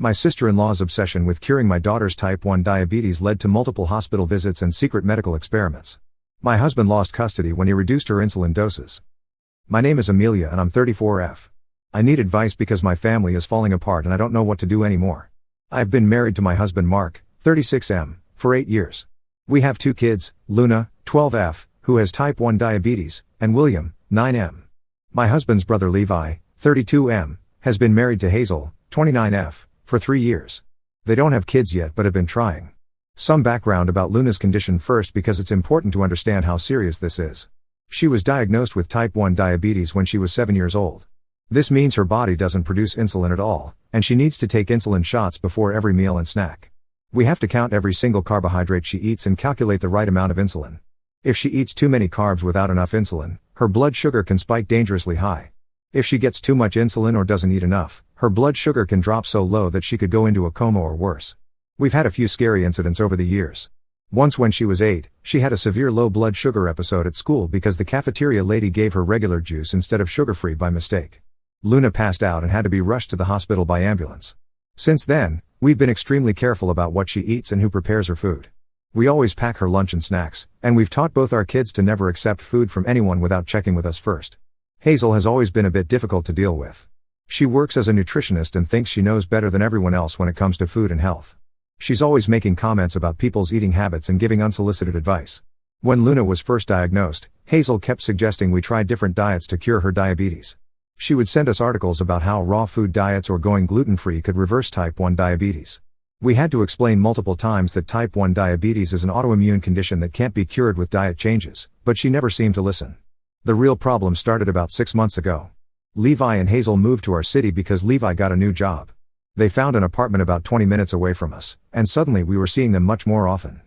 My sister-in-law's obsession with curing my daughter's type 1 diabetes led to multiple hospital visits and secret medical experiments. My husband lost custody when he reduced her insulin doses. My name is Amelia and I'm 34F. I need advice because my family is falling apart and I don't know what to do anymore. I have been married to my husband Mark, 36M, for 8 years. We have 2 kids, Luna, 12F, who has type 1 diabetes, and William, 9M. My husband's brother Levi, 32M, has been married to Hazel, 29F, for 3 years. They don't have kids yet but have been trying. Some background about Luna's condition first because it's important to understand how serious this is. She was diagnosed with type 1 diabetes when she was 7 years old. This means her body doesn't produce insulin at all, and she needs to take insulin shots before every meal and snack. We have to count every single carbohydrate she eats and calculate the right amount of insulin. If she eats too many carbs without enough insulin, her blood sugar can spike dangerously high. If she gets too much insulin or doesn't eat enough, her blood sugar can drop so low that she could go into a coma or worse. We've had a few scary incidents over the years. Once when she was 8, she had a severe low blood sugar episode at school because the cafeteria lady gave her regular juice instead of sugar-free by mistake. Luna passed out and had to be rushed to the hospital by ambulance. Since then, we've been extremely careful about what she eats and who prepares her food. We always pack her lunch and snacks, and we've taught both our kids to never accept food from anyone without checking with us first. Hazel has always been a bit difficult to deal with. She works as a nutritionist and thinks she knows better than everyone else when it comes to food and health. She's always making comments about people's eating habits and giving unsolicited advice. When Luna was first diagnosed, Hazel kept suggesting we try different diets to cure her diabetes. She would send us articles about how raw food diets or going gluten-free could reverse type 1 diabetes. We had to explain multiple times that type 1 diabetes is an autoimmune condition that can't be cured with diet changes, but she never seemed to listen. The real problem started about 6 months ago. Levi and Hazel moved to our city because Levi got a new job. They found an apartment about 20 minutes away from us, and suddenly we were seeing them much more often.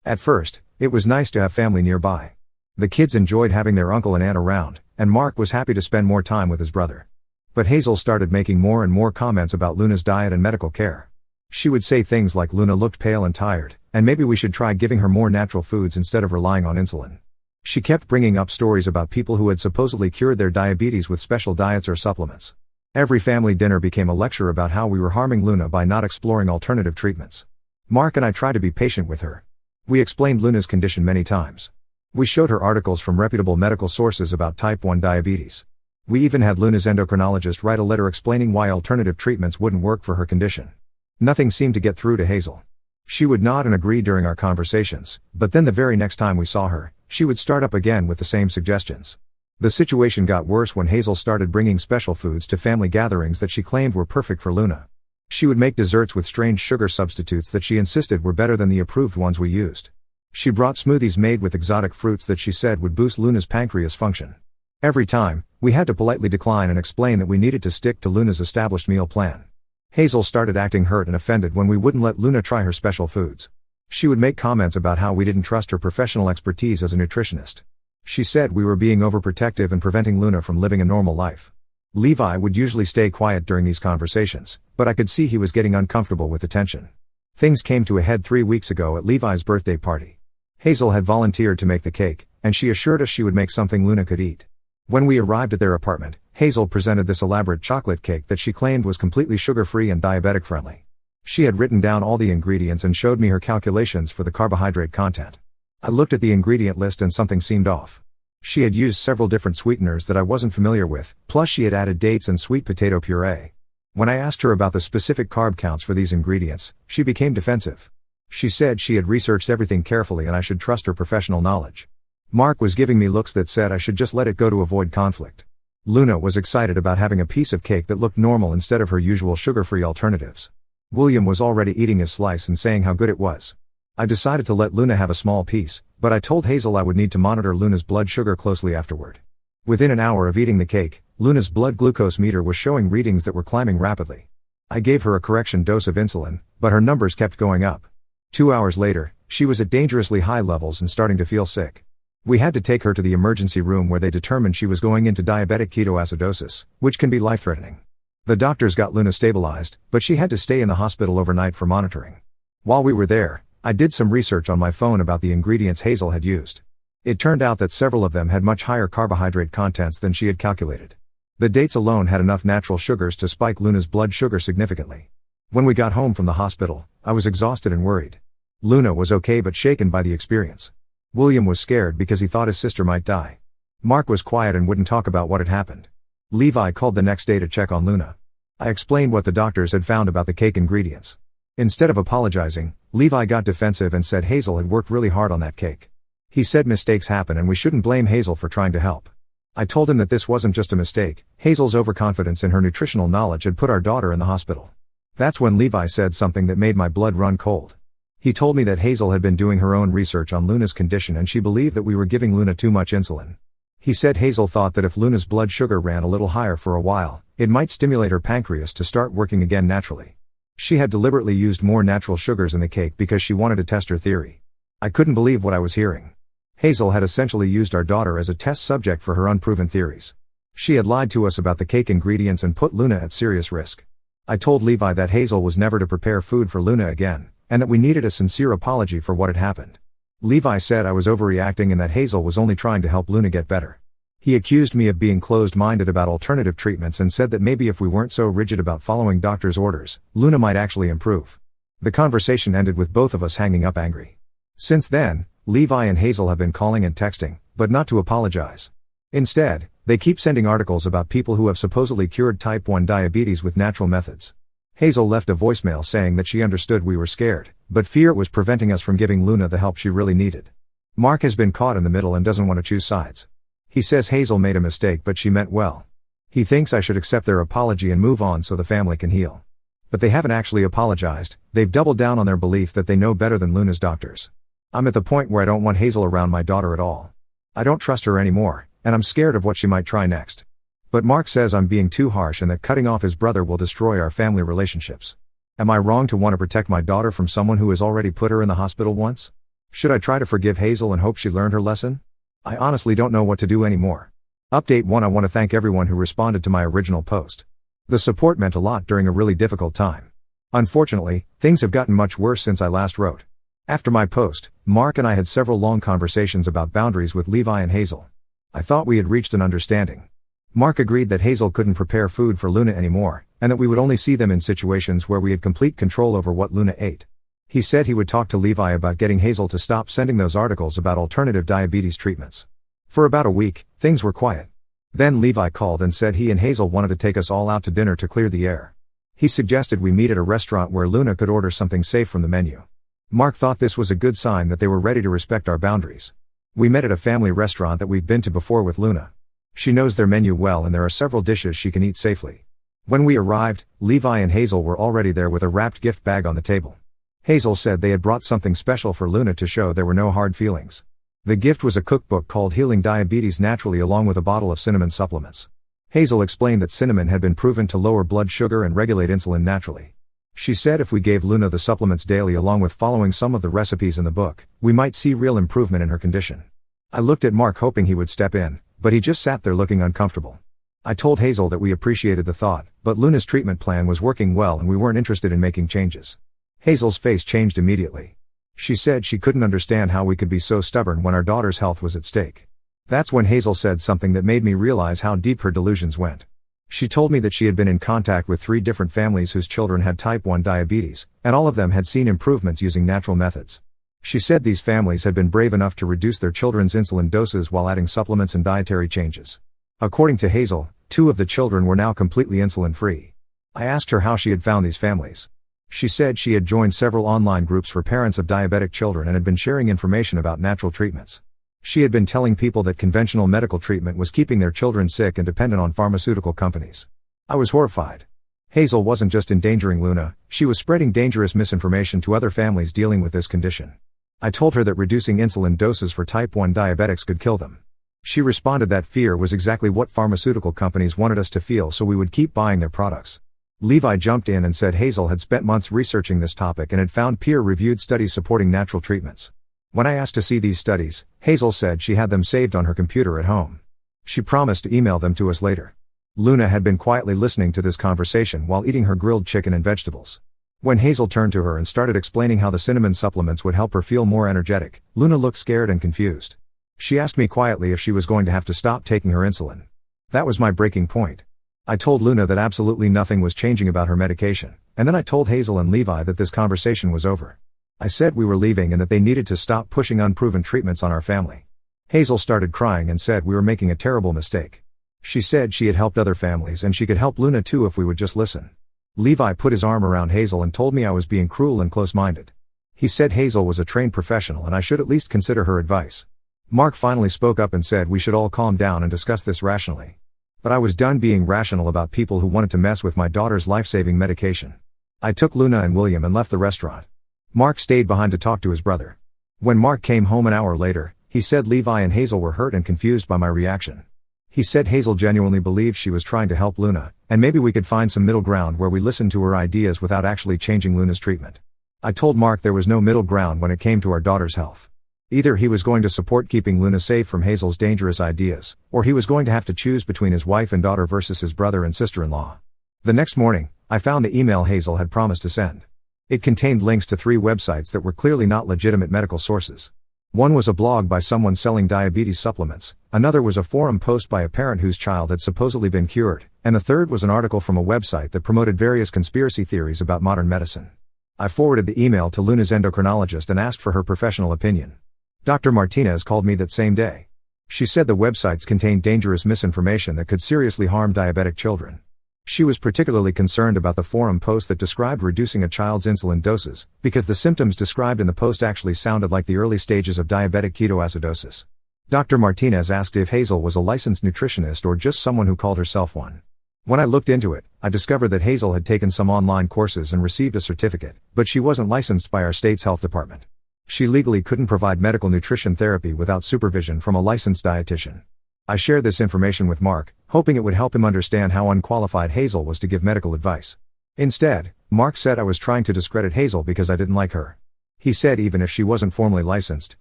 At first, it was nice to have family nearby. The kids enjoyed having their uncle and aunt around, and Mark was happy to spend more time with his brother. But Hazel started making more and more comments about Luna's diet and medical care. She would say things like Luna looked pale and tired, and maybe we should try giving her more natural foods instead of relying on insulin. She kept bringing up stories about people who had supposedly cured their diabetes with special diets or supplements. Every family dinner became a lecture about how we were harming Luna by not exploring alternative treatments. Mark and I tried to be patient with her. We explained Luna's condition many times. We showed her articles from reputable medical sources about type 1 diabetes. We even had Luna's endocrinologist write a letter explaining why alternative treatments wouldn't work for her condition. Nothing seemed to get through to Hazel. She would nod and agree during our conversations, but then the very next time we saw her, she would start up again with the same suggestions. The situation got worse when Hazel started bringing special foods to family gatherings that she claimed were perfect for Luna. She would make desserts with strange sugar substitutes that she insisted were better than the approved ones we used. She brought smoothies made with exotic fruits that she said would boost Luna's pancreas function. Every time, we had to politely decline and explain that we needed to stick to Luna's established meal plan. Hazel started acting hurt and offended when we wouldn't let Luna try her special foods. She would make comments about how we didn't trust her professional expertise as a nutritionist. She said we were being overprotective and preventing Luna from living a normal life. Levi would usually stay quiet during these conversations, but I could see he was getting uncomfortable with the tension. Things came to a head 3 weeks ago at Levi's birthday party. Hazel had volunteered to make the cake, and she assured us she would make something Luna could eat. When we arrived at their apartment, Hazel presented this elaborate chocolate cake that she claimed was completely sugar-free and diabetic-friendly. She had written down all the ingredients and showed me her calculations for the carbohydrate content. I looked at the ingredient list and something seemed off. She had used several different sweeteners that I wasn't familiar with, plus she had added dates and sweet potato puree. When I asked her about the specific carb counts for these ingredients, she became defensive. She said she had researched everything carefully and I should trust her professional knowledge. Mark was giving me looks that said I should just let it go to avoid conflict. Luna was excited about having a piece of cake that looked normal instead of her usual sugar-free alternatives. William was already eating his slice and saying how good it was. I decided to let Luna have a small piece, but I told Hazel I would need to monitor Luna's blood sugar closely afterward. Within an hour of eating the cake, Luna's blood glucose meter was showing readings that were climbing rapidly. I gave her a correction dose of insulin, but her numbers kept going up. 2 hours later, she was at dangerously high levels and starting to feel sick. We had to take her to the emergency room where they determined she was going into diabetic ketoacidosis, which can be life-threatening. The doctors got Luna stabilized, but she had to stay in the hospital overnight for monitoring. While we were there, I did some research on my phone about the ingredients Hazel had used. It turned out that several of them had much higher carbohydrate contents than she had calculated. The dates alone had enough natural sugars to spike Luna's blood sugar significantly. When we got home from the hospital, I was exhausted and worried. Luna was okay but shaken by the experience. William was scared because he thought his sister might die. Mark was quiet and wouldn't talk about what had happened. Levi called the next day to check on Luna. I explained what the doctors had found about the cake ingredients. Instead of apologizing, Levi got defensive and said Hazel had worked really hard on that cake. He said mistakes happen and we shouldn't blame Hazel for trying to help. I told him that this wasn't just a mistake. Hazel's overconfidence in her nutritional knowledge had put our daughter in the hospital. That's when Levi said something that made my blood run cold. He told me that Hazel had been doing her own research on Luna's condition and she believed that we were giving Luna too much insulin. He said Hazel thought that if Luna's blood sugar ran a little higher for a while, it might stimulate her pancreas to start working again naturally. She had deliberately used more natural sugars in the cake because she wanted to test her theory. I couldn't believe what I was hearing. Hazel had essentially used our daughter as a test subject for her unproven theories. She had lied to us about the cake ingredients and put Luna at serious risk. I told Levi that Hazel was never to prepare food for Luna again, and that we needed a sincere apology for what had happened. Levi said I was overreacting and that Hazel was only trying to help Luna get better. He accused me of being closed-minded about alternative treatments and said that maybe if we weren't so rigid about following doctors' orders, Luna might actually improve. The conversation ended with both of us hanging up angry. Since then, Levi and Hazel have been calling and texting, but not to apologize. Instead, they keep sending articles about people who have supposedly cured type 1 diabetes with natural methods. Hazel left a voicemail saying that she understood we were scared, but fear was preventing us from giving Luna the help she really needed. Mark has been caught in the middle and doesn't want to choose sides. He says Hazel made a mistake but she meant well. He thinks I should accept their apology and move on so the family can heal. But they haven't actually apologized, they've doubled down on their belief that they know better than Luna's doctors. I'm at the point where I don't want Hazel around my daughter at all. I don't trust her anymore, and I'm scared of what she might try next. But Mark says I'm being too harsh and that cutting off his brother will destroy our family relationships. Am I wrong to want to protect my daughter from someone who has already put her in the hospital once? Should I try to forgive Hazel and hope she learned her lesson? I honestly don't know what to do anymore. Update 1: I want to thank everyone who responded to my original post. The support meant a lot during a really difficult time. Unfortunately, things have gotten much worse since I last wrote. After my post, Mark and I had several long conversations about boundaries with Levi and Hazel. I thought we had reached an understanding. Mark agreed that Hazel couldn't prepare food for Luna anymore, and that we would only see them in situations where we had complete control over what Luna ate. He said he would talk to Levi about getting Hazel to stop sending those articles about alternative diabetes treatments. For about a week, things were quiet. Then Levi called and said he and Hazel wanted to take us all out to dinner to clear the air. He suggested we meet at a restaurant where Luna could order something safe from the menu. Mark thought this was a good sign that they were ready to respect our boundaries. We met at a family restaurant that we've been to before with Luna. She knows their menu well and there are several dishes she can eat safely. When we arrived, Levi and Hazel were already there with a wrapped gift bag on the table. Hazel said they had brought something special for Luna to show there were no hard feelings. The gift was a cookbook called Healing Diabetes Naturally along with a bottle of cinnamon supplements. Hazel explained that cinnamon had been proven to lower blood sugar and regulate insulin naturally. She said if we gave Luna the supplements daily along with following some of the recipes in the book, we might see real improvement in her condition. I looked at Mark hoping he would step in, but he just sat there looking uncomfortable. I told Hazel that we appreciated the thought, but Luna's treatment plan was working well and we weren't interested in making changes. Hazel's face changed immediately. She said she couldn't understand how we could be so stubborn when our daughter's health was at stake. That's when Hazel said something that made me realize how deep her delusions went. She told me that she had been in contact with 3 different families whose children had type 1 diabetes, and all of them had seen improvements using natural methods. She said these families had been brave enough to reduce their children's insulin doses while adding supplements and dietary changes. According to Hazel, 2 of the children were now completely insulin-free. I asked her how she had found these families. She said she had joined several online groups for parents of diabetic children and had been sharing information about natural treatments. She had been telling people that conventional medical treatment was keeping their children sick and dependent on pharmaceutical companies. I was horrified. Hazel wasn't just endangering Luna, she was spreading dangerous misinformation to other families dealing with this condition. I told her that reducing insulin doses for type 1 diabetics could kill them. She responded that fear was exactly what pharmaceutical companies wanted us to feel so we would keep buying their products. Levi jumped in and said Hazel had spent months researching this topic and had found peer-reviewed studies supporting natural treatments. When I asked to see these studies, Hazel said she had them saved on her computer at home. She promised to email them to us later. Luna had been quietly listening to this conversation while eating her grilled chicken and vegetables. When Hazel turned to her and started explaining how the cinnamon supplements would help her feel more energetic, Luna looked scared and confused. She asked me quietly if she was going to have to stop taking her insulin. That was my breaking point. I told Luna that absolutely nothing was changing about her medication, and then I told Hazel and Levi that this conversation was over. I said we were leaving and that they needed to stop pushing unproven treatments on our family. Hazel started crying and said we were making a terrible mistake. She said she had helped other families and she could help Luna too if we would just listen. Levi put his arm around Hazel and told me I was being cruel and close-minded. He said Hazel was a trained professional and I should at least consider her advice. Mark finally spoke up and said we should all calm down and discuss this rationally. But I was done being rational about people who wanted to mess with my daughter's life-saving medication. I took Luna and William and left the restaurant. Mark stayed behind to talk to his brother. When Mark came home an hour later, he said Levi and Hazel were hurt and confused by my reaction. He said Hazel genuinely believed she was trying to help Luna, and maybe we could find some middle ground where we listened to her ideas without actually changing Luna's treatment. I told Mark there was no middle ground when it came to our daughter's health. Either he was going to support keeping Luna safe from Hazel's dangerous ideas, or he was going to have to choose between his wife and daughter versus his brother and sister-in-law. The next morning, I found the email Hazel had promised to send. It contained links to 3 websites that were clearly not legitimate medical sources. One was a blog by someone selling diabetes supplements, another was a forum post by a parent whose child had supposedly been cured, and the third was an article from a website that promoted various conspiracy theories about modern medicine. I forwarded the email to Luna's endocrinologist and asked for her professional opinion. Dr. Martinez called me that same day. She said the websites contained dangerous misinformation that could seriously harm diabetic children. She was particularly concerned about the forum post that described reducing a child's insulin doses, because the symptoms described in the post actually sounded like the early stages of diabetic ketoacidosis. Dr. Martinez asked if Hazel was a licensed nutritionist or just someone who called herself one. When I looked into it, I discovered that Hazel had taken some online courses and received a certificate, but she wasn't licensed by our state's health department. She legally couldn't provide medical nutrition therapy without supervision from a licensed dietitian. I shared this information with Mark, hoping it would help him understand how unqualified Hazel was to give medical advice. Instead, Mark said I was trying to discredit Hazel because I didn't like her. He said even if she wasn't formally licensed,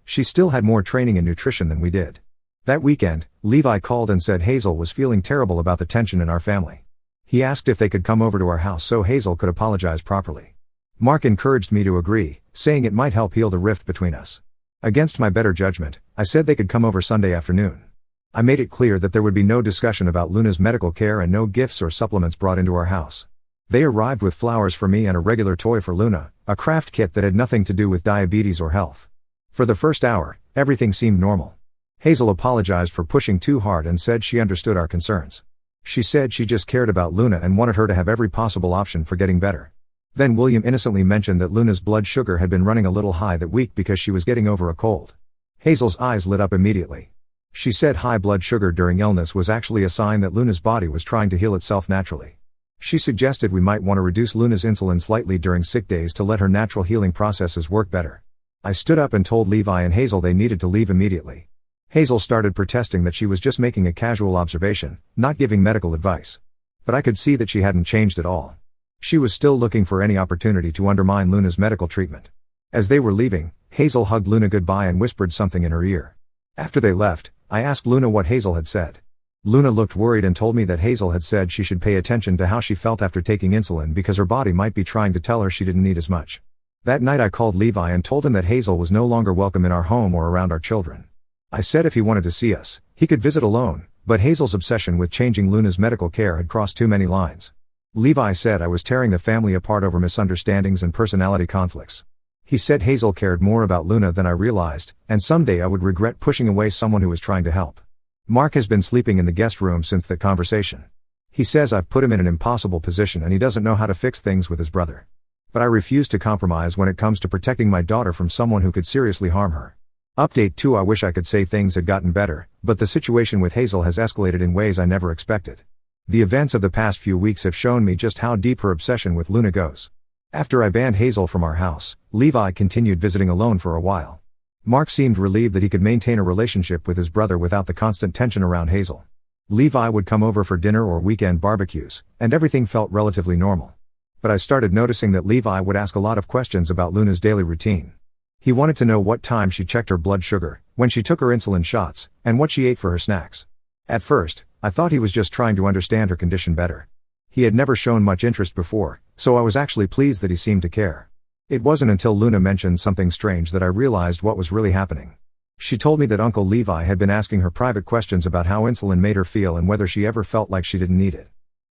she still had more training in nutrition than we did. That weekend, Levi called and said Hazel was feeling terrible about the tension in our family. He asked if they could come over to our house so Hazel could apologize properly. Mark encouraged me to agree, saying it might help heal the rift between us. Against my better judgment, I said they could come over Sunday afternoon. I made it clear that there would be no discussion about Luna's medical care and no gifts or supplements brought into our house. They arrived with flowers for me and a regular toy for Luna, a craft kit that had nothing to do with diabetes or health. For the first hour, everything seemed normal. Hazel apologized for pushing too hard and said she understood our concerns. She said she just cared about Luna and wanted her to have every possible option for getting better. Then William innocently mentioned that Luna's blood sugar had been running a little high that week because she was getting over a cold. Hazel's eyes lit up immediately. She said high blood sugar during illness was actually a sign that Luna's body was trying to heal itself naturally. She suggested we might want to reduce Luna's insulin slightly during sick days to let her natural healing processes work better. I stood up and told Levi and Hazel they needed to leave immediately. Hazel started protesting that she was just making a casual observation, not giving medical advice. But I could see that she hadn't changed at all. She was still looking for any opportunity to undermine Luna's medical treatment. As they were leaving, Hazel hugged Luna goodbye and whispered something in her ear. After they left, I asked Luna what Hazel had said. Luna looked worried and told me that Hazel had said she should pay attention to how she felt after taking insulin because her body might be trying to tell her she didn't need as much. That night I called Levi and told him that Hazel was no longer welcome in our home or around our children. I said if he wanted to see us, he could visit alone, but Hazel's obsession with changing Luna's medical care had crossed too many lines. Levi said I was tearing the family apart over misunderstandings and personality conflicts. He said Hazel cared more about Luna than I realized, and someday I would regret pushing away someone who was trying to help. Mark has been sleeping in the guest room since that conversation. He says I've put him in an impossible position and he doesn't know how to fix things with his brother. But I refuse to compromise when it comes to protecting my daughter from someone who could seriously harm her. Update 2: I wish I could say things had gotten better, but the situation with Hazel has escalated in ways I never expected. The events of the past few weeks have shown me just how deep her obsession with Luna goes. After I banned Hazel from our house, Levi continued visiting alone for a while. Mark seemed relieved that he could maintain a relationship with his brother without the constant tension around Hazel. Levi would come over for dinner or weekend barbecues, and everything felt relatively normal. But I started noticing that Levi would ask a lot of questions about Luna's daily routine. He wanted to know what time she checked her blood sugar, when she took her insulin shots, and what she ate for her snacks. At first, I thought he was just trying to understand her condition better. He had never shown much interest before, so I was actually pleased that he seemed to care. It wasn't until Luna mentioned something strange that I realized what was really happening. She told me that Uncle Levi had been asking her private questions about how insulin made her feel and whether she ever felt like she didn't need it.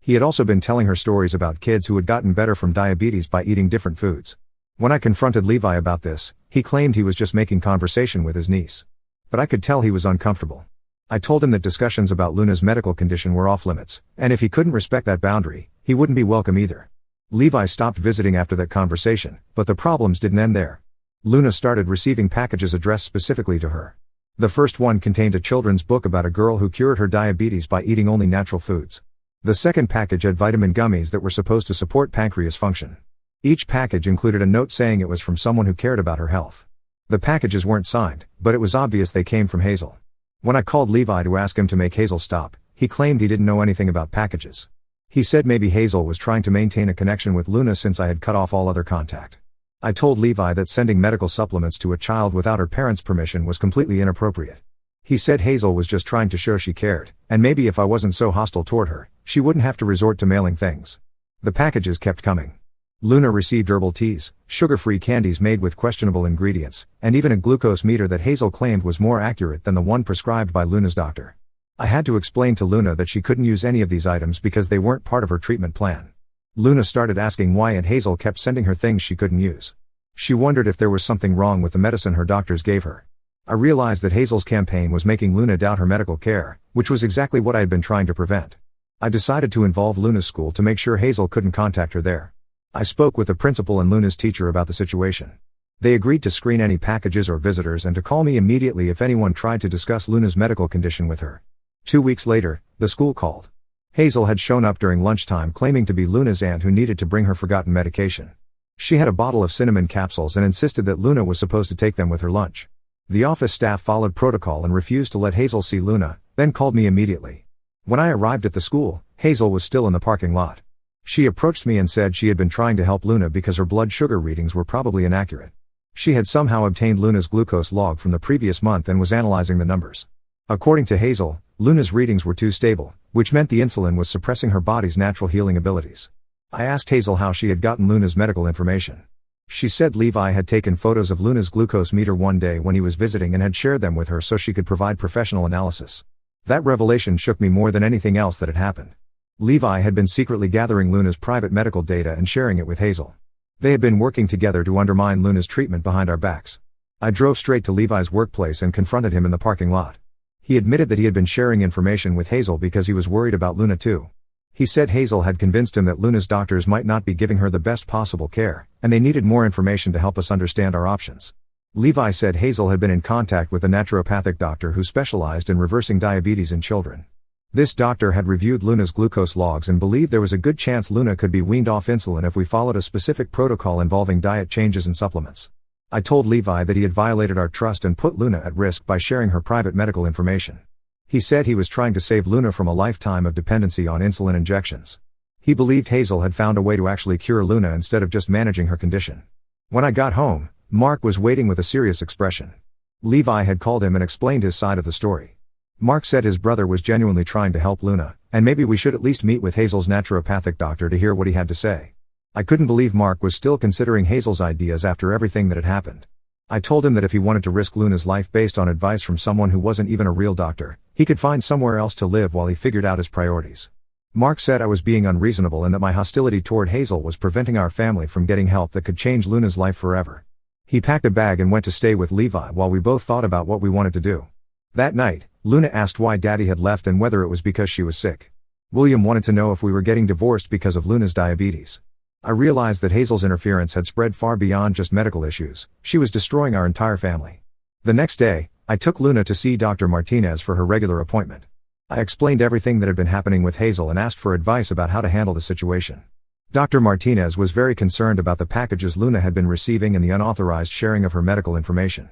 He had also been telling her stories about kids who had gotten better from diabetes by eating different foods. When I confronted Levi about this, he claimed he was just making conversation with his niece. But I could tell he was uncomfortable. I told him that discussions about Luna's medical condition were off limits, and if he couldn't respect that boundary, he wouldn't be welcome either. Levi stopped visiting after that conversation, but the problems didn't end there. Luna started receiving packages addressed specifically to her. The first one contained a children's book about a girl who cured her diabetes by eating only natural foods. The second package had vitamin gummies that were supposed to support pancreas function. Each package included a note saying it was from someone who cared about her health. The packages weren't signed, but it was obvious they came from Hazel. When I called Levi to ask him to make Hazel stop, he claimed he didn't know anything about packages. He said maybe Hazel was trying to maintain a connection with Luna since I had cut off all other contact. I told Levi that sending medical supplements to a child without her parents' permission was completely inappropriate. He said Hazel was just trying to show she cared, and maybe if I wasn't so hostile toward her, she wouldn't have to resort to mailing things. The packages kept coming. Luna received herbal teas, sugar-free candies made with questionable ingredients, and even a glucose meter that Hazel claimed was more accurate than the one prescribed by Luna's doctor. I had to explain to Luna that she couldn't use any of these items because they weren't part of her treatment plan. Luna started asking why Aunt Hazel kept sending her things she couldn't use. She wondered if there was something wrong with the medicine her doctors gave her. I realized that Hazel's campaign was making Luna doubt her medical care, which was exactly what I had been trying to prevent. I decided to involve Luna's school to make sure Hazel couldn't contact her there. I spoke with the principal and Luna's teacher about the situation. They agreed to screen any packages or visitors and to call me immediately if anyone tried to discuss Luna's medical condition with her. 2 weeks later, the school called. Hazel had shown up during lunchtime claiming to be Luna's aunt who needed to bring her forgotten medication. She had a bottle of cinnamon capsules and insisted that Luna was supposed to take them with her lunch. The office staff followed protocol and refused to let Hazel see Luna, then called me immediately. When I arrived at the school, Hazel was still in the parking lot. She approached me and said she had been trying to help Luna because her blood sugar readings were probably inaccurate. She had somehow obtained Luna's glucose log from the previous month and was analyzing the numbers. According to Hazel, Luna's readings were too stable, which meant the insulin was suppressing her body's natural healing abilities. I asked Hazel how she had gotten Luna's medical information. She said Levi had taken photos of Luna's glucose meter one day when he was visiting and had shared them with her so she could provide professional analysis. That revelation shook me more than anything else that had happened. Levi had been secretly gathering Luna's private medical data and sharing it with Hazel. They had been working together to undermine Luna's treatment behind our backs. I drove straight to Levi's workplace and confronted him in the parking lot. He admitted that he had been sharing information with Hazel because he was worried about Luna too. He said Hazel had convinced him that Luna's doctors might not be giving her the best possible care, and they needed more information to help us understand our options. Levi said Hazel had been in contact with a naturopathic doctor who specialized in reversing diabetes in children. This doctor had reviewed Luna's glucose logs and believed there was a good chance Luna could be weaned off insulin if we followed a specific protocol involving diet changes and supplements. I told Levi that he had violated our trust and put Luna at risk by sharing her private medical information. He said he was trying to save Luna from a lifetime of dependency on insulin injections. He believed Hazel had found a way to actually cure Luna instead of just managing her condition. When I got home, Mark was waiting with a serious expression. Levi had called him and explained his side of the story. Mark said his brother was genuinely trying to help Luna, and maybe we should at least meet with Hazel's naturopathic doctor to hear what he had to say. I couldn't believe Mark was still considering Hazel's ideas after everything that had happened. I told him that if he wanted to risk Luna's life based on advice from someone who wasn't even a real doctor, he could find somewhere else to live while he figured out his priorities. Mark said I was being unreasonable and that my hostility toward Hazel was preventing our family from getting help that could change Luna's life forever. He packed a bag and went to stay with Levi while we both thought about what we wanted to do. That night, Luna asked why Daddy had left and whether it was because she was sick. William wanted to know if we were getting divorced because of Luna's diabetes. I realized that Hazel's interference had spread far beyond just medical issues. She was destroying our entire family. The next day, I took Luna to see Dr. Martinez for her regular appointment. I explained everything that had been happening with Hazel and asked for advice about how to handle the situation. Dr. Martinez was very concerned about the packages Luna had been receiving and the unauthorized sharing of her medical information.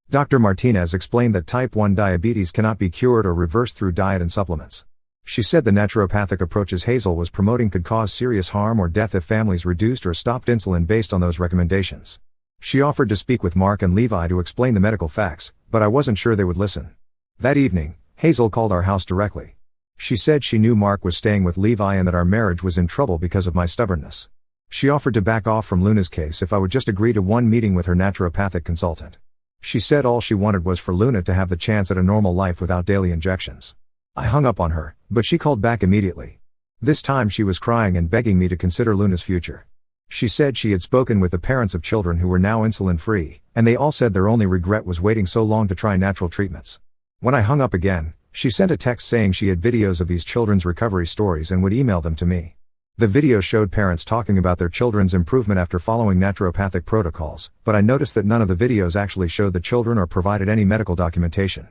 Dr. Martinez explained that type 1 diabetes cannot be cured or reversed through diet and supplements. She said the naturopathic approaches Hazel was promoting could cause serious harm or death if families reduced or stopped insulin based on those recommendations. She offered to speak with Mark and Levi to explain the medical facts, but I wasn't sure they would listen. That evening, Hazel called our house directly. She said she knew Mark was staying with Levi and that our marriage was in trouble because of my stubbornness. She offered to back off from Luna's case if I would just agree to one meeting with her naturopathic consultant. She said all she wanted was for Luna to have the chance at a normal life without daily injections. I hung up on her, but she called back immediately. This time she was crying and begging me to consider Luna's future. She said she had spoken with the parents of children who were now insulin-free, and they all said their only regret was waiting so long to try natural treatments. When I hung up again, she sent a text saying she had videos of these children's recovery stories and would email them to me. The video showed parents talking about their children's improvement after following naturopathic protocols, but I noticed that none of the videos actually showed the children or provided any medical documentation.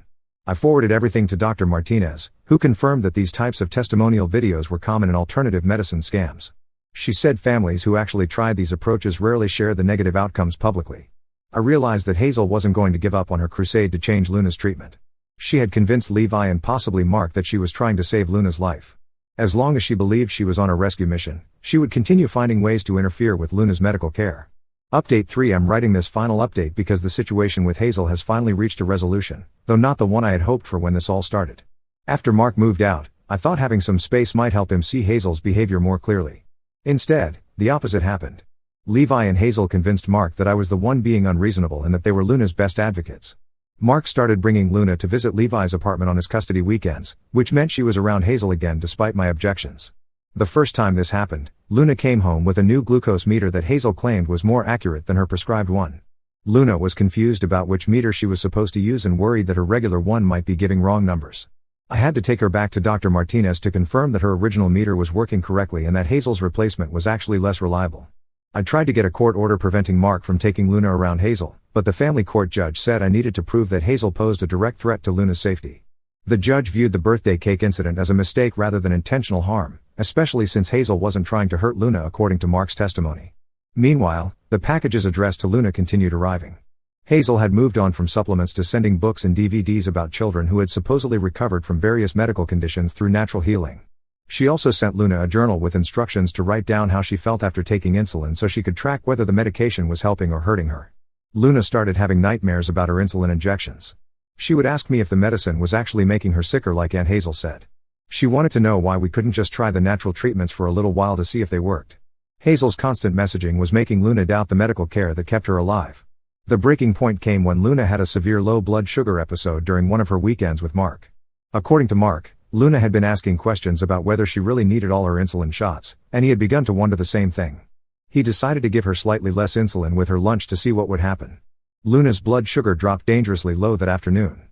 I forwarded everything to Dr. Martinez, who confirmed that these types of testimonial videos were common in alternative medicine scams. She said families who actually tried these approaches rarely share the negative outcomes publicly. I realized that Hazel wasn't going to give up on her crusade to change Luna's treatment. She had convinced Levi and possibly Mark that she was trying to save Luna's life. As long as she believed she was on a rescue mission, she would continue finding ways to interfere with Luna's medical care. Update 3: I'm writing this final update because the situation with Hazel has finally reached a resolution, though not the one I had hoped for when this all started. After Mark moved out, I thought having some space might help him see Hazel's behavior more clearly. Instead, the opposite happened. Levi and Hazel convinced Mark that I was the one being unreasonable and that they were Luna's best advocates. Mark started bringing Luna to visit Levi's apartment on his custody weekends, which meant she was around Hazel again despite my objections. The first time this happened, Luna came home with a new glucose meter that Hazel claimed was more accurate than her prescribed one. Luna was confused about which meter she was supposed to use and worried that her regular one might be giving wrong numbers. I had to take her back to Dr. Martinez to confirm that her original meter was working correctly and that Hazel's replacement was actually less reliable. I tried to get a court order preventing Mark from taking Luna around Hazel, but the family court judge said I needed to prove that Hazel posed a direct threat to Luna's safety. The judge viewed the birthday cake incident as a mistake rather than intentional harm, especially since Hazel wasn't trying to hurt Luna according to Mark's testimony. Meanwhile, the packages addressed to Luna continued arriving. Hazel had moved on from supplements to sending books and DVDs about children who had supposedly recovered from various medical conditions through natural healing. She also sent Luna a journal with instructions to write down how she felt after taking insulin so she could track whether the medication was helping or hurting her. Luna started having nightmares about her insulin injections. She would ask me if the medicine was actually making her sicker like Aunt Hazel said. She wanted to know why we couldn't just try the natural treatments for a little while to see if they worked. Hazel's constant messaging was making Luna doubt the medical care that kept her alive. The breaking point came when Luna had a severe low blood sugar episode during one of her weekends with Mark. According to Mark, Luna had been asking questions about whether she really needed all her insulin shots, and he had begun to wonder the same thing. He decided to give her slightly less insulin with her lunch to see what would happen. Luna's blood sugar dropped dangerously low that afternoon.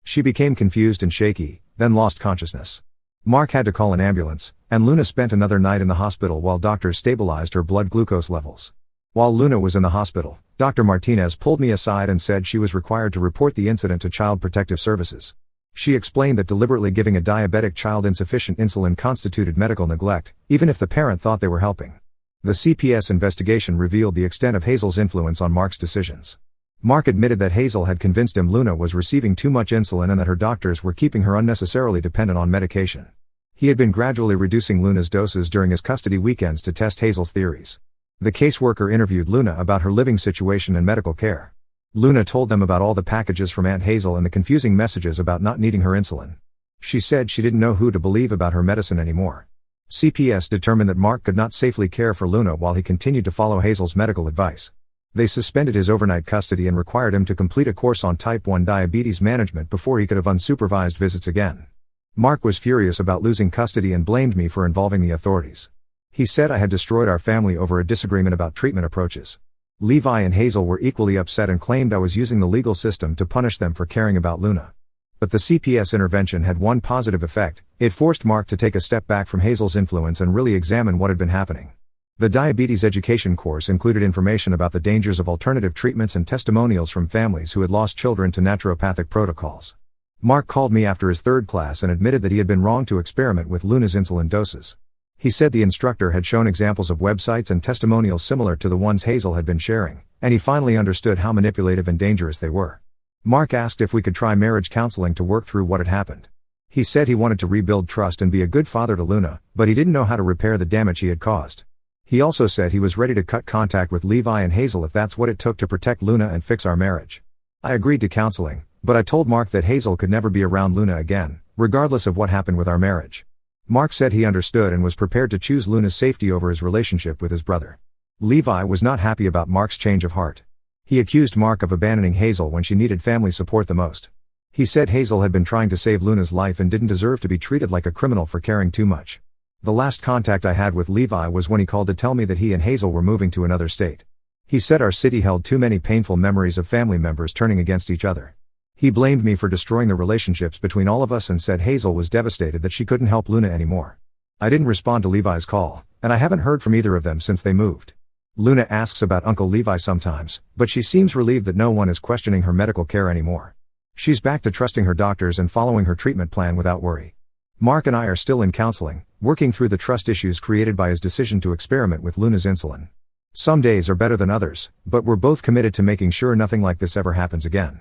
She became confused and shaky, then lost consciousness. Mark had to call an ambulance, and Luna spent another night in the hospital while doctors stabilized her blood glucose levels. While Luna was in the hospital, Dr. Martinez pulled me aside and said she was required to report the incident to Child Protective Services. She explained that deliberately giving a diabetic child insufficient insulin constituted medical neglect, even if the parent thought they were helping. The CPS investigation revealed the extent of Hazel's influence on Mark's decisions. Mark admitted that Hazel had convinced him Luna was receiving too much insulin and that her doctors were keeping her unnecessarily dependent on medication. He had been gradually reducing Luna's doses during his custody weekends to test Hazel's theories. The caseworker interviewed Luna about her living situation and medical care. Luna told them about all the packages from Aunt Hazel and the confusing messages about not needing her insulin. She said she didn't know who to believe about her medicine anymore. CPS determined that Mark could not safely care for Luna while he continued to follow Hazel's medical advice. They suspended his overnight custody and required him to complete a course on type 1 diabetes management before he could have unsupervised visits again. Mark was furious about losing custody and blamed me for involving the authorities. He said I had destroyed our family over a disagreement about treatment approaches. Levi and Hazel were equally upset and claimed I was using the legal system to punish them for caring about Luna. But the CPS intervention had one positive effect: it forced Mark to take a step back from Hazel's influence and really examine what had been happening. The diabetes education course included information about the dangers of alternative treatments and testimonials from families who had lost children to naturopathic protocols. Mark called me after his third class and admitted that he had been wrong to experiment with Luna's insulin doses. He said the instructor had shown examples of websites and testimonials similar to the ones Hazel had been sharing, and he finally understood how manipulative and dangerous they were. Mark asked if we could try marriage counseling to work through what had happened. He said he wanted to rebuild trust and be a good father to Luna, but he didn't know how to repair the damage he had caused. He also said he was ready to cut contact with Levi and Hazel if that's what it took to protect Luna and fix our marriage. I agreed to counseling, but I told Mark that Hazel could never be around Luna again, regardless of what happened with our marriage. Mark said he understood and was prepared to choose Luna's safety over his relationship with his brother. Levi was not happy about Mark's change of heart. He accused Mark of abandoning Hazel when she needed family support the most. He said Hazel had been trying to save Luna's life and didn't deserve to be treated like a criminal for caring too much. The last contact I had with Levi was when he called to tell me that he and Hazel were moving to another state. He said our city held too many painful memories of family members turning against each other. He blamed me for destroying the relationships between all of us and said Hazel was devastated that she couldn't help Luna anymore. I didn't respond to Levi's call, and I haven't heard from either of them since they moved. Luna asks about Uncle Levi sometimes, but she seems relieved that no one is questioning her medical care anymore. She's back to trusting her doctors and following her treatment plan without worry. Mark and I are still in counseling, working through the trust issues created by his decision to experiment with Luna's insulin. Some days are better than others, but we're both committed to making sure nothing like this ever happens again.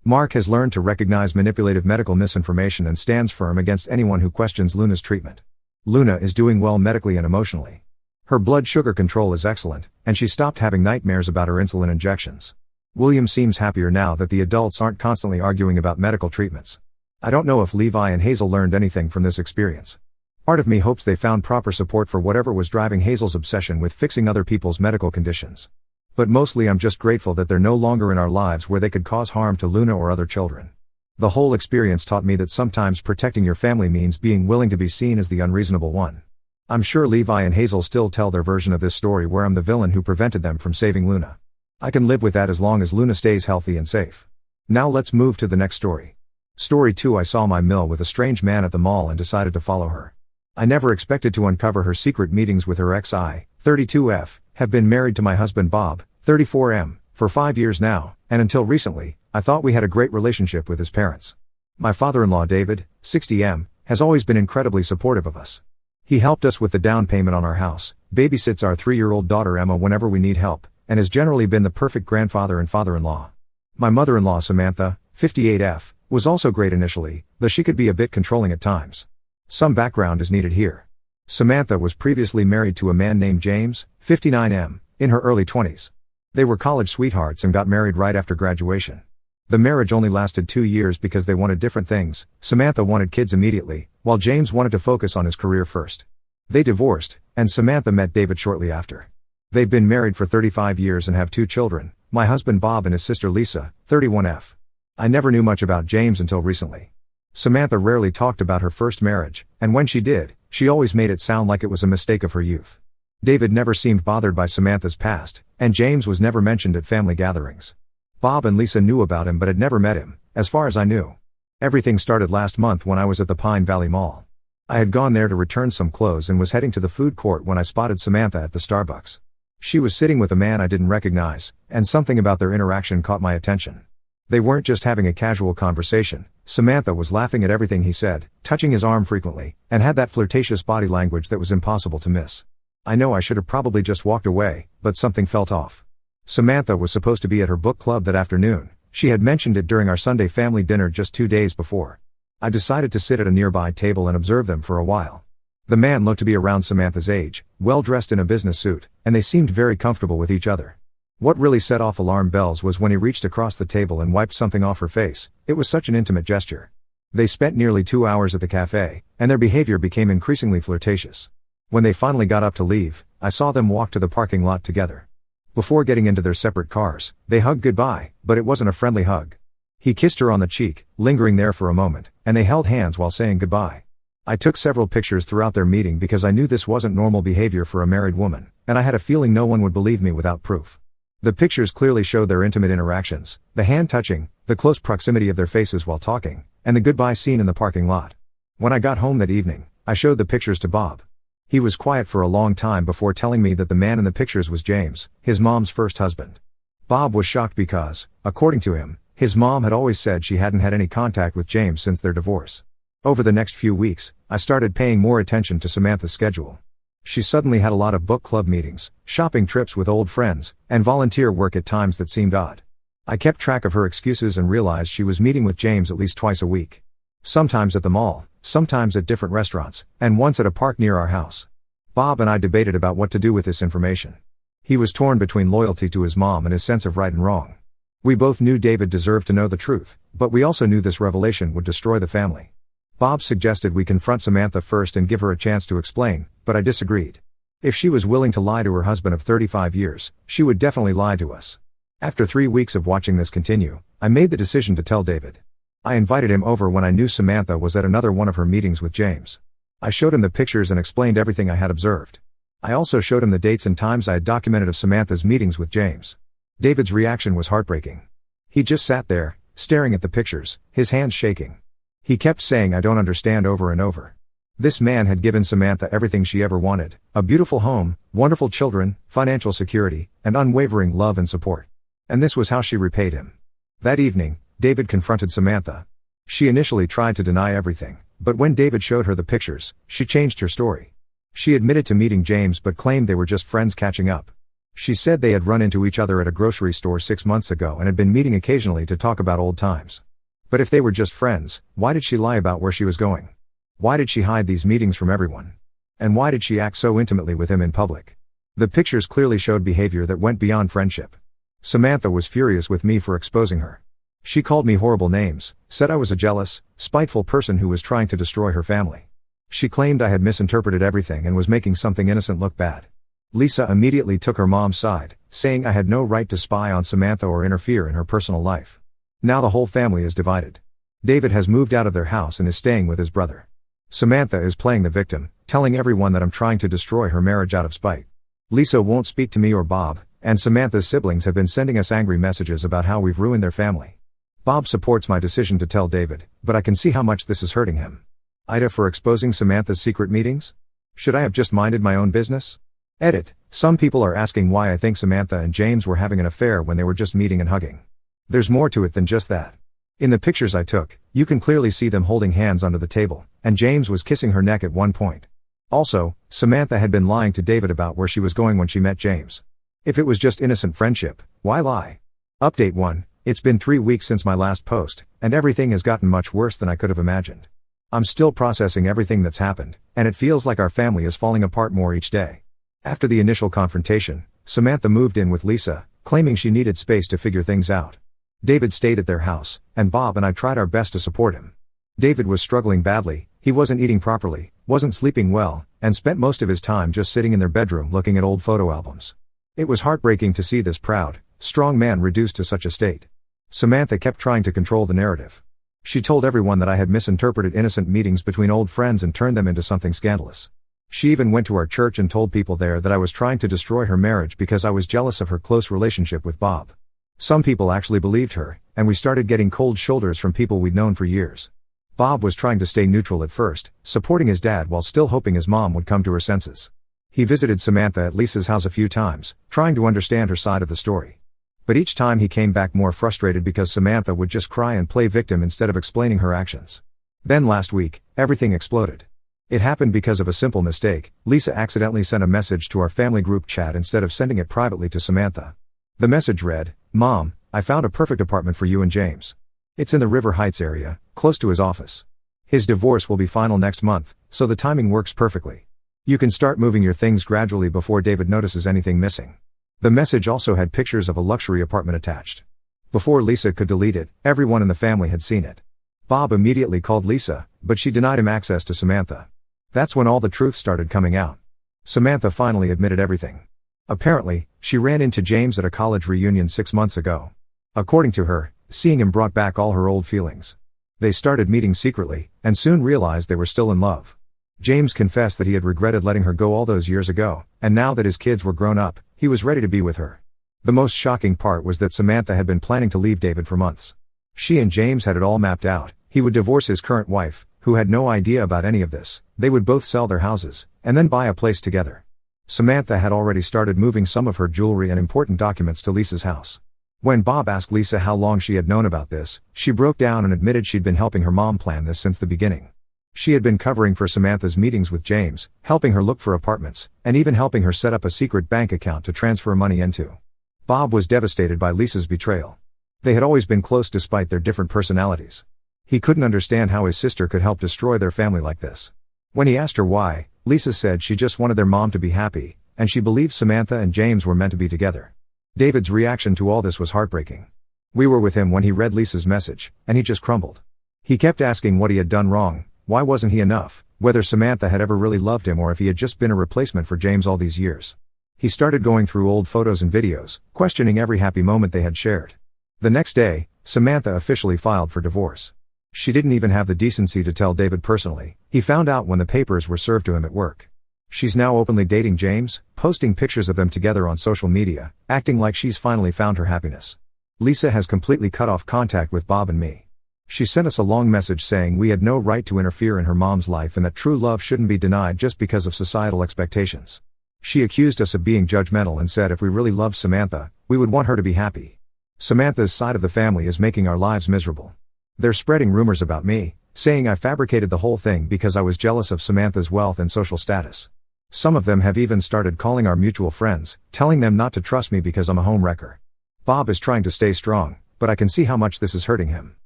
Mark has learned to recognize manipulative medical misinformation and stands firm against anyone who questions Luna's treatment. Luna is doing well medically and emotionally. Her blood sugar control is excellent, and she stopped having nightmares about her insulin injections. William seems happier now that the adults aren't constantly arguing about medical treatments. I don't know if Levi and Hazel learned anything from this experience. Part of me hopes they found proper support for whatever was driving Hazel's obsession with fixing other people's medical conditions. But mostly I'm just grateful that they're no longer in our lives where they could cause harm to Luna or other children. The whole experience taught me that sometimes protecting your family means being willing to be seen as the unreasonable one. I'm sure Levi and Hazel still tell their version of this story where I'm the villain who prevented them from saving Luna. I can live with that as long as Luna stays healthy and safe. Now let's move to the next story. Story 2. I saw my Mill with a strange man at the mall and decided to follow her. I never expected to uncover her secret meetings with her ex. I, 32F, have been married to my husband Bob, 34M, for 5 years now, and until recently, I thought we had a great relationship with his parents. My father-in-law David, 60M, has always been incredibly supportive of us. He helped us with the down payment on our house, babysits our 3-year-old daughter Emma whenever we need help, and has generally been the perfect grandfather and father-in-law. My mother-in-law Samantha, 58F, was also great initially, though she could be a bit controlling at times. Some background is needed here. Samantha was previously married to a man named James, 59M, in her early 20s. They were college sweethearts and got married right after graduation. The marriage only lasted 2 years because they wanted different things. Samantha wanted kids immediately, while James wanted to focus on his career first. They divorced, and Samantha met David shortly after. They've been married for 35 years and have 2 children, my husband Bob and his sister Lisa, 31F. I never knew much about James until recently. Samantha rarely talked about her first marriage, and when she did, she always made it sound like it was a mistake of her youth. David never seemed bothered by Samantha's past, and James was never mentioned at family gatherings. Bob and Lisa knew about him but had never met him, as far as I knew. Everything started last month when I was at the Pine Valley Mall. I had gone there to return some clothes and was heading to the food court when I spotted Samantha at the Starbucks. She was sitting with a man I didn't recognize, and something about their interaction caught my attention. They weren't just having a casual conversation. Samantha was laughing at everything he said, touching his arm frequently, and had that flirtatious body language that was impossible to miss. I know I should have probably just walked away, but something felt off. Samantha was supposed to be at her book club that afternoon. She had mentioned it during our Sunday family dinner just 2 days before. I decided to sit at a nearby table and observe them for a while. The man looked to be around Samantha's age, well dressed in a business suit, and they seemed very comfortable with each other. What really set off alarm bells was when he reached across the table and wiped something off her face. It was such an intimate gesture. They spent nearly 2 hours at the cafe, and their behavior became increasingly flirtatious. When they finally got up to leave, I saw them walk to the parking lot together. Before getting into their separate cars, they hugged goodbye, but it wasn't a friendly hug. He kissed her on the cheek, lingering there for a moment, and they held hands while saying goodbye. I took several pictures throughout their meeting because I knew this wasn't normal behavior for a married woman, and I had a feeling no one would believe me without proof. The pictures clearly showed their intimate interactions, the hand touching, the close proximity of their faces while talking, and the goodbye scene in the parking lot. When I got home that evening, I showed the pictures to Bob. He was quiet for a long time before telling me that the man in the pictures was James, his mom's first husband. Bob was shocked because, according to him, his mom had always said she hadn't had any contact with James since their divorce. Over the next few weeks, I started paying more attention to Samantha's schedule. She suddenly had a lot of book club meetings, shopping trips with old friends, and volunteer work at times that seemed odd. I kept track of her excuses and realized she was meeting with James at least twice a week. Sometimes at the mall, sometimes at different restaurants, and once at a park near our house. Bob and I debated about what to do with this information. He was torn between loyalty to his mom and his sense of right and wrong. We both knew David deserved to know the truth, but we also knew this revelation would destroy the family. Bob suggested we confront Samantha first and give her a chance to explain, but I disagreed. If she was willing to lie to her husband of 35 years, she would definitely lie to us. After 3 weeks of watching this continue, I made the decision to tell David. I invited him over when I knew Samantha was at another one of her meetings with James. I showed him the pictures and explained everything I had observed. I also showed him the dates and times I had documented of Samantha's meetings with James. David's reaction was heartbreaking. He just sat there, staring at the pictures, his hands shaking. He kept saying "I don't understand" over and over. This man had given Samantha everything she ever wanted: a beautiful home, wonderful children, financial security, and unwavering love and support. And this was how she repaid him. That evening, David confronted Samantha. She initially tried to deny everything, but when David showed her the pictures, she changed her story. She admitted to meeting James but claimed they were just friends catching up. She said they had run into each other at a grocery store 6 months ago and had been meeting occasionally to talk about old times. But if they were just friends, why did she lie about where she was going? Why did she hide these meetings from everyone? And why did she act so intimately with him in public? The pictures clearly showed behavior that went beyond friendship. Samantha was furious with me for exposing her. She called me horrible names, said I was a jealous, spiteful person who was trying to destroy her family. She claimed I had misinterpreted everything and was making something innocent look bad. Lisa immediately took her mom's side, saying I had no right to spy on Samantha or interfere in her personal life. Now the whole family is divided. David has moved out of their house and is staying with his brother. Samantha is playing the victim, telling everyone that I'm trying to destroy her marriage out of spite. Lisa won't speak to me or Bob, and Samantha's siblings have been sending us angry messages about how we've ruined their family. Bob supports my decision to tell David, but I can see how much this is hurting him. AITA for exposing Samantha's secret meetings? Should I have just minded my own business? Edit. Some people are asking why I think Samantha and James were having an affair when they were just meeting and hugging. There's more to it than just that. In the pictures I took, you can clearly see them holding hands under the table, and James was kissing her neck at one point. Also, Samantha had been lying to David about where she was going when she met James. If it was just innocent friendship, why lie? Update 1. It's been 3 weeks since my last post, and everything has gotten much worse than I could have imagined. I'm still processing everything that's happened, and it feels like our family is falling apart more each day. After the initial confrontation, Samantha moved in with Lisa, claiming she needed space to figure things out. David stayed at their house, and Bob and I tried our best to support him. David was struggling badly, he wasn't eating properly, wasn't sleeping well, and spent most of his time just sitting in their bedroom looking at old photo albums. It was heartbreaking to see this proud, strong man reduced to such a state. Samantha kept trying to control the narrative. She told everyone that I had misinterpreted innocent meetings between old friends and turned them into something scandalous. She even went to our church and told people there that I was trying to destroy her marriage because I was jealous of her close relationship with Bob. Some people actually believed her, and we started getting cold shoulders from people we'd known for years. Bob was trying to stay neutral at first, supporting his dad while still hoping his mom would come to her senses. He visited Samantha at Lisa's house a few times, trying to understand her side of the story. But each time he came back more frustrated because Samantha would just cry and play victim instead of explaining her actions. Then last week, everything exploded. It happened because of a simple mistake. Lisa accidentally sent a message to our family group chat instead of sending it privately to Samantha. The message read, "Mom, I found a perfect apartment for you and James. It's in the River Heights area, close to his office. His divorce will be final next month, so the timing works perfectly. You can start moving your things gradually before David notices anything missing." The message also had pictures of a luxury apartment attached. Before Lisa could delete it, everyone in the family had seen it. Bob immediately called Lisa, but she denied him access to Samantha. That's when all the truth started coming out. Samantha finally admitted everything. Apparently, she ran into James at a college reunion 6 months ago. According to her, seeing him brought back all her old feelings. They started meeting secretly, and soon realized they were still in love. James confessed that he had regretted letting her go all those years ago, and now that his kids were grown up, he was ready to be with her. The most shocking part was that Samantha had been planning to leave David for months. She and James had it all mapped out. He would divorce his current wife, who had no idea about any of this. They would both sell their houses, and then buy a place together. Samantha had already started moving some of her jewelry and important documents to Lisa's house. When Bob asked Lisa how long she had known about this, she broke down and admitted she'd been helping her mom plan this since the beginning. She had been covering for Samantha's meetings with James, helping her look for apartments, and even helping her set up a secret bank account to transfer money into. Bob was devastated by Lisa's betrayal. They had always been close despite their different personalities. He couldn't understand how his sister could help destroy their family like this. When he asked her why, Lisa said she just wanted their mom to be happy, and she believed Samantha and James were meant to be together. David's reaction to all this was heartbreaking. We were with him when he read Lisa's message, and he just crumbled. He kept asking what he had done wrong, why wasn't he enough, whether Samantha had ever really loved him or if he had just been a replacement for James all these years. He started going through old photos and videos, questioning every happy moment they had shared. The next day, Samantha officially filed for divorce. She didn't even have the decency to tell David personally. He found out when the papers were served to him at work. She's now openly dating James, posting pictures of them together on social media, acting like she's finally found her happiness. Lisa has completely cut off contact with Bob and me. She sent us a long message saying we had no right to interfere in her mom's life and that true love shouldn't be denied just because of societal expectations. She accused us of being judgmental and said if we really loved Samantha, we would want her to be happy. Samantha's side of the family is making our lives miserable. They're spreading rumors about me, saying I fabricated the whole thing because I was jealous of Samantha's wealth and social status. Some of them have even started calling our mutual friends, telling them not to trust me because I'm a home wrecker. Bob is trying to stay strong, but I can see how much this is hurting him.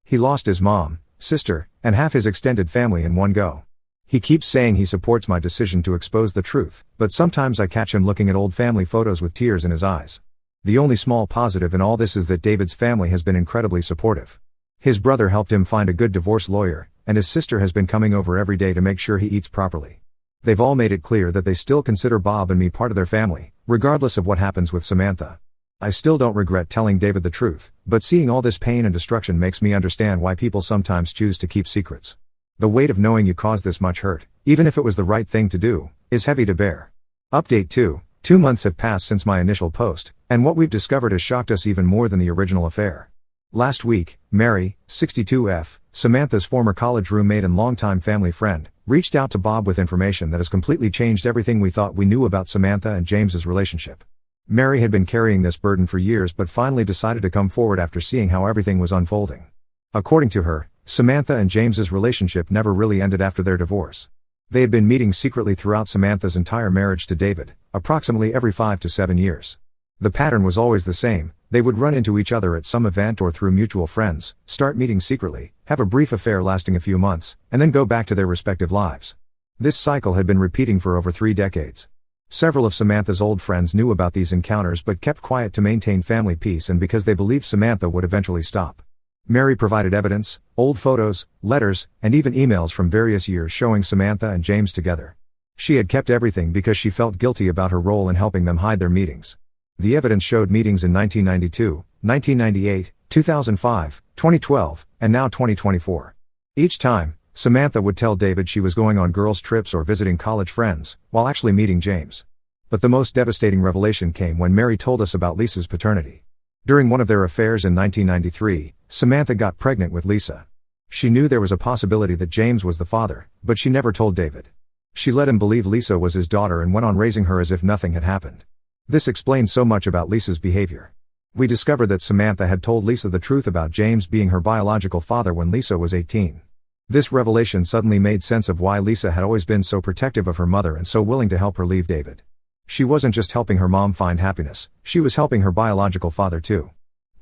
He lost his mom, sister, and half his extended family in one go. He keeps saying he supports my decision to expose the truth, but sometimes I catch him looking at old family photos with tears in his eyes. The only small positive in all this is that David's family has been incredibly supportive. His brother helped him find a good divorce lawyer, and his sister has been coming over every day to make sure he eats properly. They've all made it clear that they still consider Bob and me part of their family, regardless of what happens with Samantha. I still don't regret telling David the truth, but seeing all this pain and destruction makes me understand why people sometimes choose to keep secrets. The weight of knowing you caused this much hurt, even if it was the right thing to do, is heavy to bear. Update 2. 2 months have passed since my initial post, and what we've discovered has shocked us even more than the original affair. Last week, Mary, 62F, Samantha's former college roommate and longtime family friend, reached out to Bob with information that has completely changed everything we thought we knew about Samantha and James's relationship. Mary had been carrying this burden for years but finally decided to come forward after seeing how everything was unfolding. According to her, Samantha and James's relationship never really ended after their divorce. They had been meeting secretly throughout Samantha's entire marriage to David, approximately every 5 to 7 years. The pattern was always the same: they would run into each other at some event or through mutual friends, start meeting secretly, have a brief affair lasting a few months, and then go back to their respective lives. This cycle had been repeating for over 3 decades. Several of Samantha's old friends knew about these encounters but kept quiet to maintain family peace and because they believed Samantha would eventually stop. Mary provided evidence, old photos, letters, and even emails from various years showing Samantha and James together. She had kept everything because she felt guilty about her role in helping them hide their meetings. The evidence showed meetings in 1992, 1998, 2005, 2012, and now 2024. Each time, Samantha would tell David she was going on girls' trips or visiting college friends, while actually meeting James. But the most devastating revelation came when Mary told us about Lisa's paternity. During one of their affairs in 1993, Samantha got pregnant with Lisa. She knew there was a possibility that James was the father, but she never told David. She let him believe Lisa was his daughter and went on raising her as if nothing had happened. This explains so much about Lisa's behavior. We discovered that Samantha had told Lisa the truth about James being her biological father when Lisa was 18. This revelation suddenly made sense of why Lisa had always been so protective of her mother and so willing to help her leave David. She wasn't just helping her mom find happiness, she was helping her biological father too.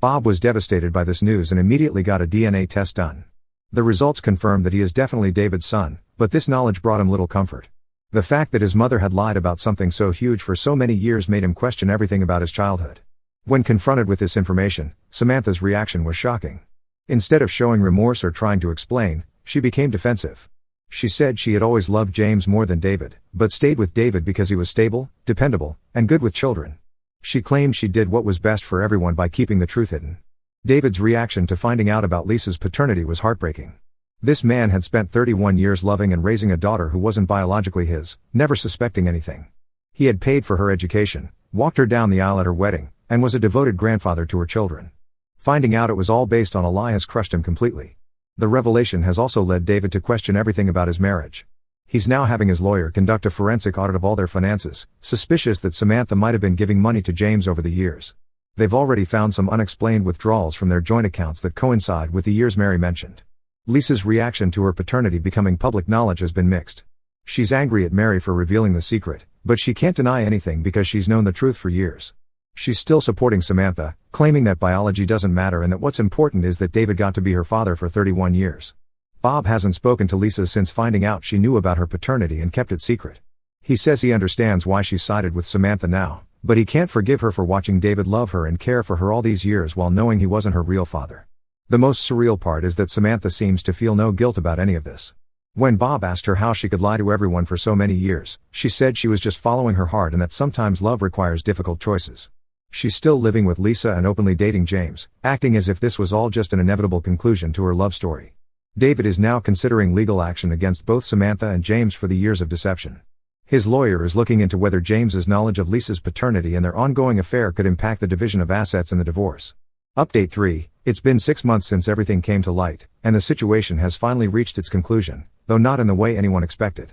Bob was devastated by this news and immediately got a DNA test done. The results confirmed that he is definitely David's son, but this knowledge brought him little comfort. The fact that his mother had lied about something so huge for so many years made him question everything about his childhood. When confronted with this information, Samantha's reaction was shocking. Instead of showing remorse or trying to explain, she became defensive. She said she had always loved James more than David, but stayed with David because he was stable, dependable, and good with children. She claimed she did what was best for everyone by keeping the truth hidden. David's reaction to finding out about Lisa's paternity was heartbreaking. This man had spent 31 years loving and raising a daughter who wasn't biologically his, never suspecting anything. He had paid for her education, walked her down the aisle at her wedding, and was a devoted grandfather to her children. Finding out it was all based on a lie has crushed him completely. The revelation has also led David to question everything about his marriage. He's now having his lawyer conduct a forensic audit of all their finances, suspicious that Samantha might have been giving money to James over the years. They've already found some unexplained withdrawals from their joint accounts that coincide with the years Mary mentioned. Lisa's reaction to her paternity becoming public knowledge has been mixed. She's angry at Mary for revealing the secret, but she can't deny anything because she's known the truth for years. She's still supporting Samantha, claiming that biology doesn't matter and that what's important is that David got to be her father for 31 years. Bob hasn't spoken to Lisa since finding out she knew about her paternity and kept it secret. He says he understands why she sided with Samantha now, but he can't forgive her for watching David love her and care for her all these years while knowing he wasn't her real father. The most surreal part is that Samantha seems to feel no guilt about any of this. When Bob asked her how she could lie to everyone for so many years, she said she was just following her heart and that sometimes love requires difficult choices. She's still living with Lisa and openly dating James, acting as if this was all just an inevitable conclusion to her love story. David is now considering legal action against both Samantha and James for the years of deception. His lawyer is looking into whether James's knowledge of Lisa's paternity and their ongoing affair could impact the division of assets in the divorce. Update 3. It's been 6 months since everything came to light, and the situation has finally reached its conclusion, though not in the way anyone expected.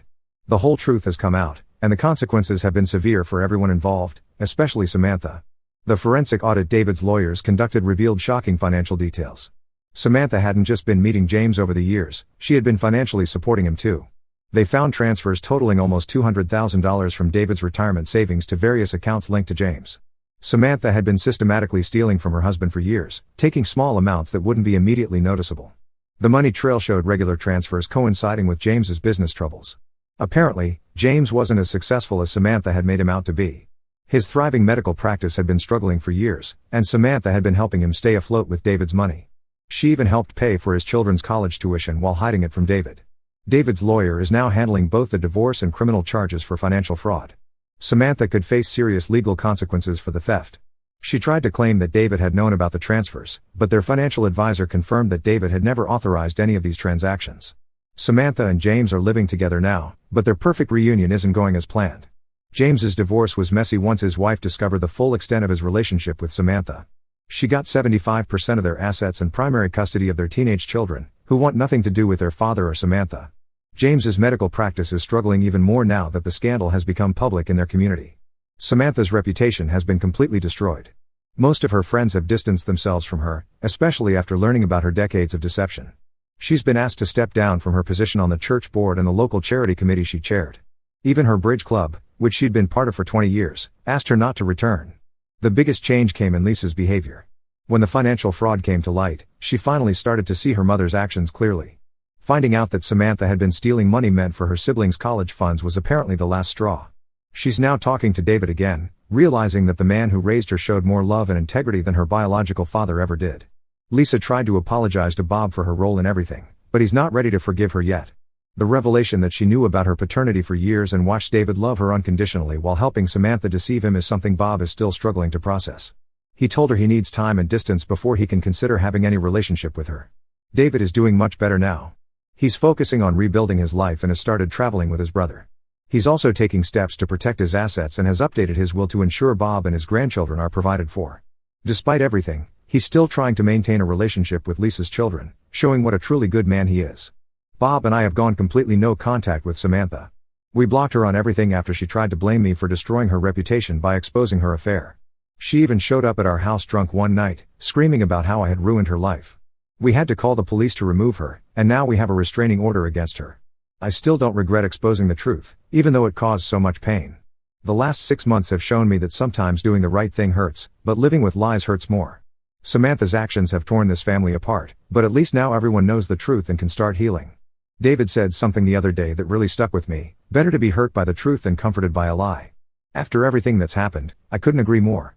The whole truth has come out, and the consequences have been severe for everyone involved, especially Samantha. The forensic audit David's lawyers conducted revealed shocking financial details. Samantha hadn't just been meeting James over the years, she had been financially supporting him too. They found transfers totaling almost $200,000 from David's retirement savings to various accounts linked to James. Samantha had been systematically stealing from her husband for years, taking small amounts that wouldn't be immediately noticeable. The money trail showed regular transfers coinciding with James's business troubles. Apparently, James wasn't as successful as Samantha had made him out to be. His thriving medical practice had been struggling for years, and Samantha had been helping him stay afloat with David's money. She even helped pay for his children's college tuition while hiding it from David. David's lawyer is now handling both the divorce and criminal charges for financial fraud. Samantha could face serious legal consequences for the theft. She tried to claim that David had known about the transfers, but their financial advisor confirmed that David had never authorized any of these transactions. Samantha and James are living together now, but their perfect reunion isn't going as planned. James's divorce was messy once his wife discovered the full extent of his relationship with Samantha. She got 75% of their assets and primary custody of their teenage children, who want nothing to do with their father or Samantha. James's medical practice is struggling even more now that the scandal has become public in their community. Samantha's reputation has been completely destroyed. Most of her friends have distanced themselves from her, especially after learning about her decades of deception. She's been asked to step down from her position on the church board and the local charity committee she chaired. Even her bridge club, which she'd been part of for 20 years, asked her not to return. The biggest change came in Lisa's behavior. When the financial fraud came to light, she finally started to see her mother's actions clearly. Finding out that Samantha had been stealing money meant for her siblings' college funds was apparently the last straw. She's now talking to David again, realizing that the man who raised her showed more love and integrity than her biological father ever did. Lisa tried to apologize to Bob for her role in everything, but he's not ready to forgive her yet. The revelation that she knew about her paternity for years and watched David love her unconditionally while helping Samantha deceive him is something Bob is still struggling to process. He told her he needs time and distance before he can consider having any relationship with her. David is doing much better now. He's focusing on rebuilding his life and has started traveling with his brother. He's also taking steps to protect his assets and has updated his will to ensure Bob and his grandchildren are provided for. Despite everything, he's still trying to maintain a relationship with Lisa's children, showing what a truly good man he is. Bob and I have gone completely no contact with Samantha. We blocked her on everything after she tried to blame me for destroying her reputation by exposing her affair. She even showed up at our house drunk one night, screaming about how I had ruined her life. We had to call the police to remove her, and now we have a restraining order against her. I still don't regret exposing the truth, even though it caused so much pain. The last 6 months have shown me that sometimes doing the right thing hurts, but living with lies hurts more. Samantha's actions have torn this family apart, but at least now everyone knows the truth and can start healing. David said something the other day that really stuck with me: better to be hurt by the truth than comforted by a lie. After everything that's happened, I couldn't agree more.